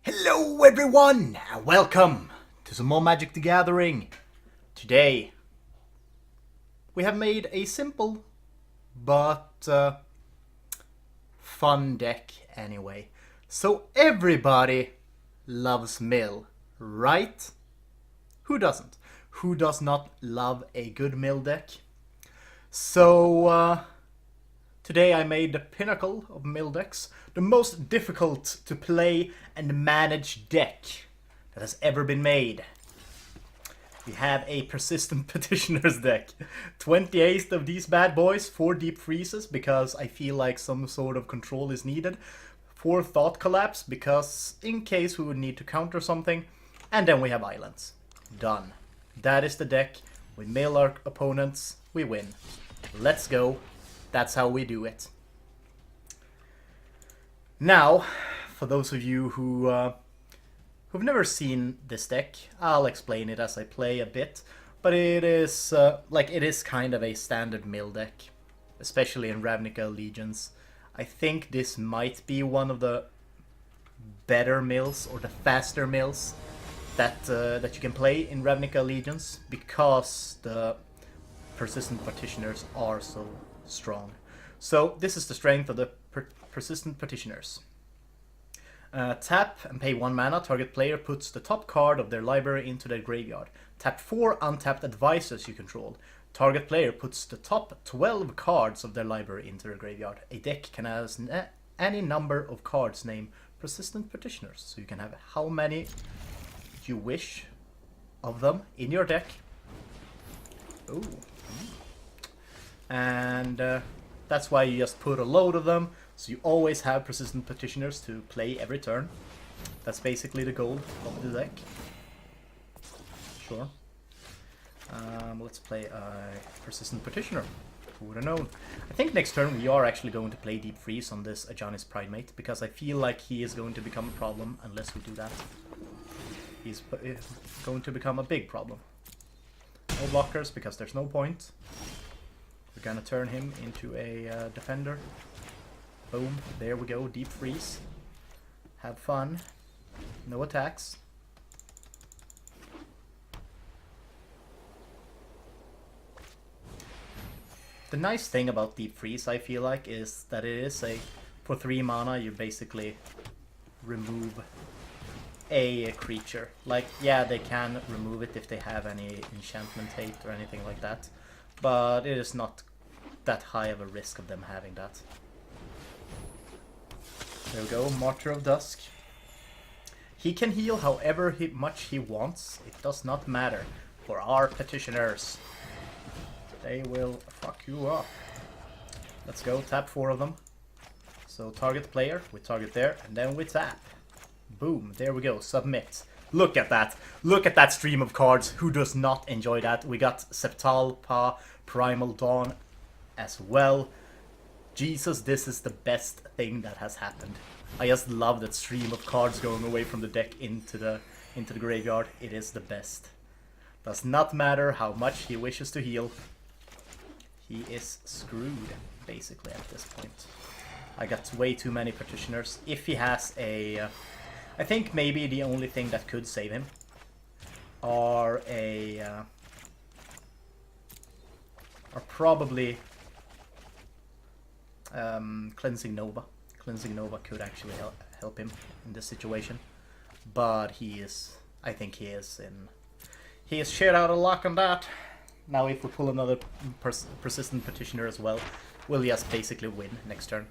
Hello everyone, and welcome to some more Magic the Gathering. Today, we have made a simple but fun deck anyway. So everybody loves mill, right? Who doesn't? Who does not love a good mill deck? So today I made the pinnacle of mill decks, the most difficult to play and manage deck that has ever been made. We have a persistent petitioners deck. 28 of these bad boys, 4 deep freezes because I feel like some sort of control is needed. 4 thought collapse because in case we would need to counter something. And then we have islands. Done. That is the deck. We mill our opponents, we win. Let's go. That's how we do it. Now, for those of you who've never seen this deck, I'll explain it as I play a bit. But it is it is kind of a standard mill deck, especially in Ravnica Legions. I think this might be one of the better mills or the faster mills that you can play in Ravnica Legions because the persistent petitioners are so strong. So this is the strength of the persistent petitioners. Tap and pay 1 mana. Target player puts the top card of their library into their graveyard. Tap 4 untapped advisors you control. Target player puts the top 12 cards of their library into their graveyard. A deck can have any number of cards named persistent petitioners. So you can have how many you wish of them in your deck. Ooh. And that's why you just put a load of them, so you always have persistent petitioners to play every turn. That's basically the goal of the deck. Sure. Let's play a persistent petitioner. Who would have known? I think next turn we are actually going to play Deep Freeze on this Ajani's Pridemate, because I feel like he is going to become a problem unless we do that. He's going to become a big problem. No blockers, because there's no point. We're gonna turn him into a defender. Boom, there we go, Deep Freeze. Have fun. No attacks. The nice thing about Deep Freeze, I feel like, is that it is for 3 mana you basically remove a creature. Like, yeah, they can remove it if they have any enchantment hate or anything like that. But it is not that high of a risk of them having that. There we go, Martyr of Dusk. He can heal however much he wants. It does not matter for our petitioners. They will fuck you up. Let's go, tap 4 of them. So target player, we target there, and then we tap. Boom, there we go, submit. Look at that. Look at that stream of cards. Who does not enjoy that? We got Septalpa, Primal Dawn as well. Jesus, this is the best thing that has happened. I just love that stream of cards going away from the deck into the graveyard. It is the best. Does not matter how much he wishes to heal. He is screwed, basically, at this point. I got way too many petitioners. If he has a... I think maybe the only thing that could save him are probably Cleansing Nova. Cleansing Nova could actually help him in this situation, but I think he is shared out a lock on that. Now if we pull another persistent petitioner as well, we'll just basically win next turn.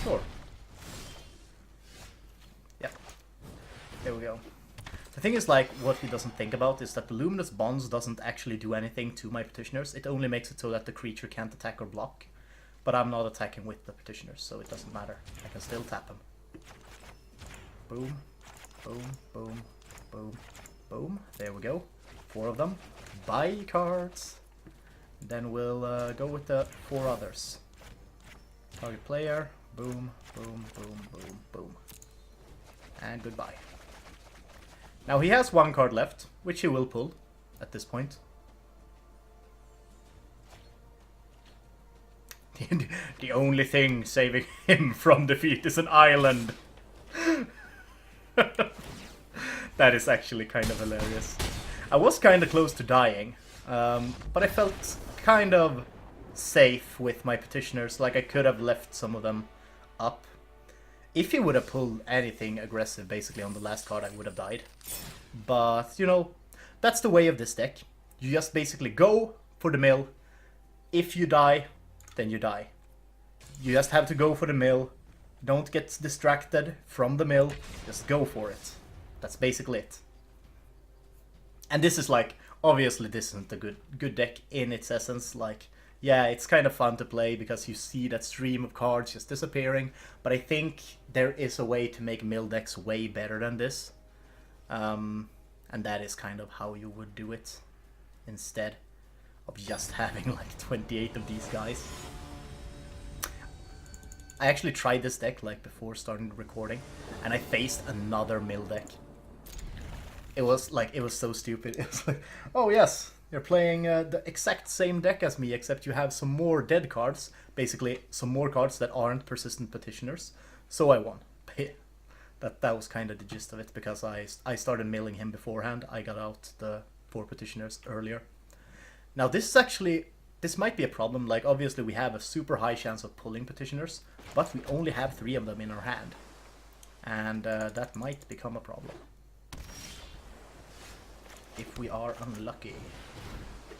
Sure. Yep. There we go. The thing is, like, what he doesn't think about is that the Luminous Bonds doesn't actually do anything to my petitioners. It only makes it so that the creature can't attack or block. But I'm not attacking with the petitioners, so it doesn't matter. I can still tap them. Boom, boom, boom, boom, boom. There we go. 4 of them. Buy cards. Then we'll go with the 4 others. Target player. Boom, boom, boom, boom, boom. And goodbye. Now he has one card left, which he will pull at this point. The only thing saving him from defeat is an island. That is actually kind of hilarious. I was kind of close to dying, but I felt kind of safe with my petitioners. Like, I could have left some of them up. If he would have pulled anything aggressive basically on the last card, I would have died. But, you know, that's the way of this deck. You just basically go for the mill. If you die, then you die. You just have to go for the mill. Don't get distracted from the mill. Just go for it. That's basically it. And this is like, obviously this isn't a good deck in its essence. Like, yeah, it's kind of fun to play because you see that stream of cards just disappearing. But I think there is a way to make mill decks way better than this. And that is kind of how you would do it instead of just having like 28 of these guys. I actually tried this deck like before starting the recording, and I faced another mill deck. It was so stupid. It was like, oh yes, you're playing the exact same deck as me, except you have some more dead cards. Basically, some more cards that aren't persistent petitioners. So I won. That was kind of the gist of it, because I started milling him beforehand. I got out the 4 petitioners earlier. Now this might be a problem. Like, obviously we have a super high chance of pulling petitioners, but we only have 3 of them in our hand. And that might become a problem. If we are unlucky.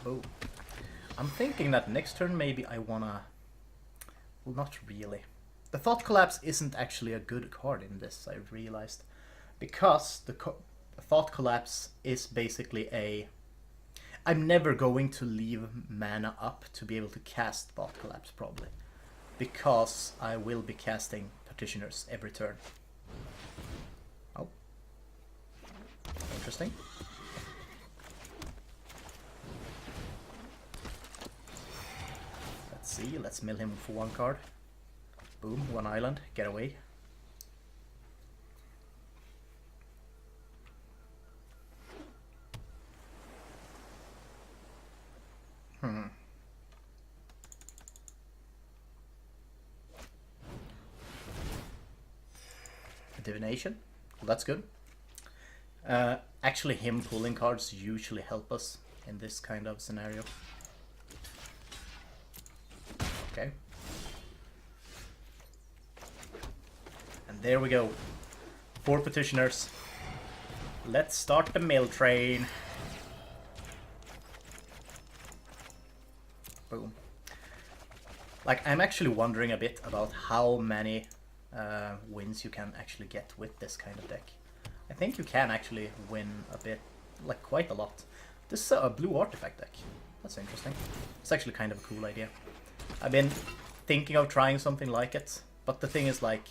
Boom. I'm thinking that next turn maybe I wanna... Well, not really. The Thought Collapse isn't actually a good card in this, I realized. Because the Thought Collapse is basically a... I'm never going to leave mana up to be able to cast Thought Collapse, probably. Because I will be casting Petitioners every turn. Oh. Interesting. Let's see, let's mill him for 1 card. Boom, 1 island, get away. Divination, well, that's good. Actually, him pulling cards usually help us in this kind of scenario. Okay. And there we go. 4 petitioners. Let's start the mill train. Boom. Like, I'm actually wondering a bit about how many wins you can actually get with this kind of deck. I think you can actually win a bit, like quite a lot. This is a blue artifact deck. That's interesting. It's actually kind of a cool idea. I've been thinking of trying something like it, but the thing is, like,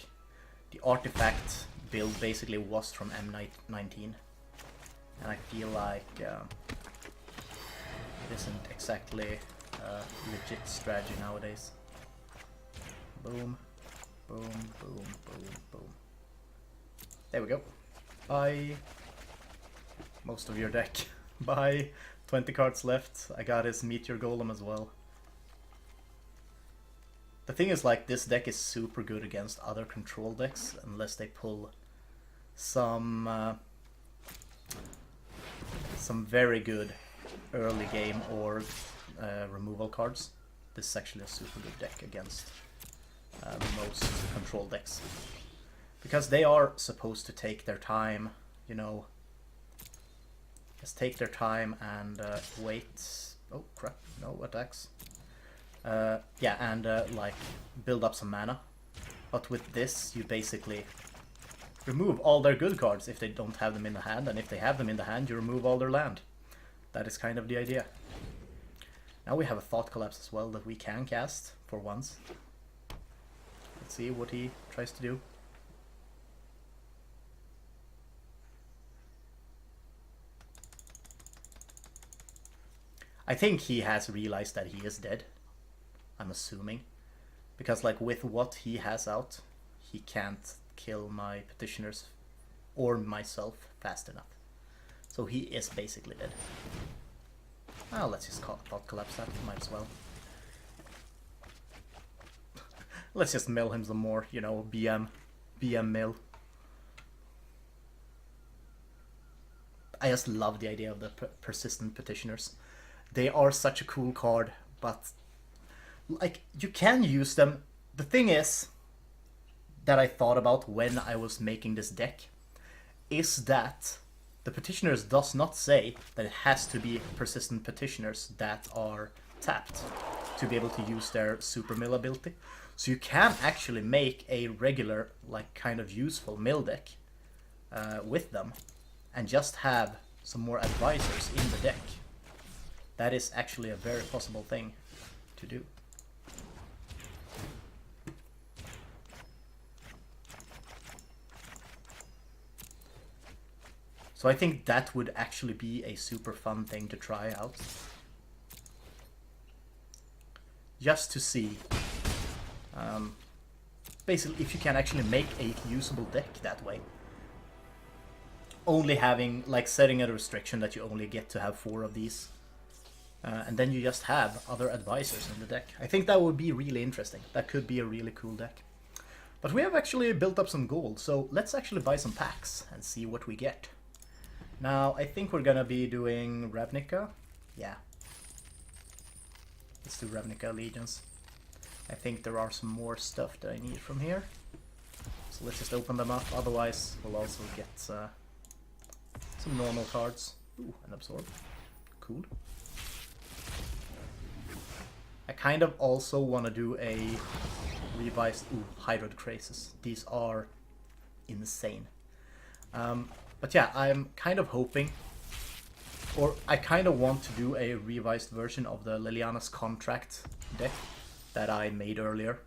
the artifact build basically was from M19, and I feel like it isn't exactly a legit strategy nowadays. Boom. Boom, boom, boom, boom. There we go. Bye. Most of your deck. Bye. 20 cards left. I got his Meteor Golem as well. The thing is, like, this deck is super good against other control decks, unless they pull some very good early game or removal cards. This is actually a super good deck against most control decks, because they are supposed to take their time, you know, just take their time and wait. Oh crap, no attacks. Yeah, and like build up some mana. But with this, you basically remove all their good cards if they don't have them in the hand, and if they have them in the hand, you remove all their land. That is kind of the idea. Now we have a Thought Collapse as well that we can cast for once. Let's see what he tries to do. I think he has realized that he is dead. I'm assuming. Because, like, with what he has out, he can't kill my petitioners or myself fast enough. So he is basically dead. Oh, let's just thought collapse that. Might as well. Let's just mill him some more, you know, BM mill. I just love the idea of the persistent petitioners. They are such a cool card, but like you can use them. The thing is that I thought about when I was making this deck is that the petitioners does not say that it has to be persistent petitioners that are tapped to be able to use their super mill ability. So you can actually make a regular, like, kind of useful mill deck with them and just have some more advisors in the deck. That is actually a very possible thing to do. So I think that would actually be a super fun thing to try out. Just to see, basically, if you can actually make a usable deck that way. Only having, like, setting a restriction that you only get to have 4 of these. And then you just have other advisors in the deck. I think that would be really interesting. That could be a really cool deck. But we have actually built up some gold, so let's actually buy some packs and see what we get. Now, I think we're gonna be doing Ravnica. Yeah. Let's do Ravnica Allegiance. I think there are some more stuff that I need from here. So let's just open them up, otherwise we'll also get some normal cards. Ooh, an Absorb. Cool. I kind of also want to do a revised... Ooh, Hydroid Crazes. These are insane. But yeah, I'm kind of hoping, or I kind of want to do a revised version of the Liliana's Contract deck that I made earlier.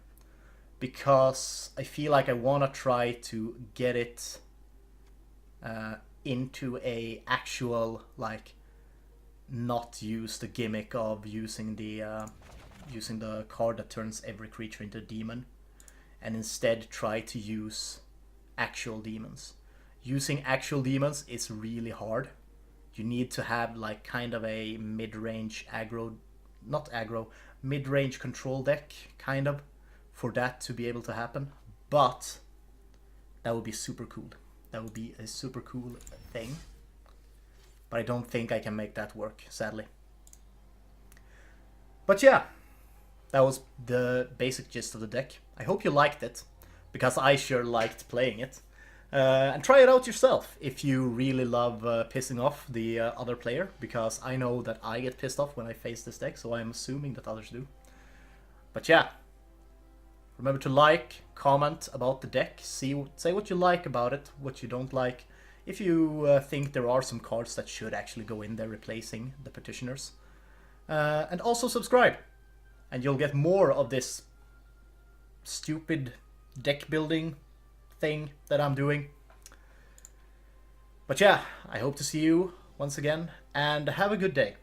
Because I feel like I want to try to get it into a actual, like, not use the gimmick of using the card that turns every creature into a demon. And instead try to use actual demons. Using actual demons is really hard. You need to have, like, kind of a mid-range aggro, not aggro, mid-range control deck, kind of, for that to be able to happen. But that would be super cool. That would be a super cool thing. But I don't think I can make that work, sadly. But yeah, that was the basic gist of the deck. I hope you liked it, because I sure liked playing it. And try it out yourself if you really love pissing off the other player, because I know that I get pissed off when I face this deck, so I'm assuming that others do. But yeah, remember to like, comment about the deck, say what you like about it, what you don't like, if you think there are some cards that should actually go in there replacing the petitioners. And also subscribe, and you'll get more of this stupid deck building thing that I'm doing. But yeah, I hope to see you once again, and have a good day.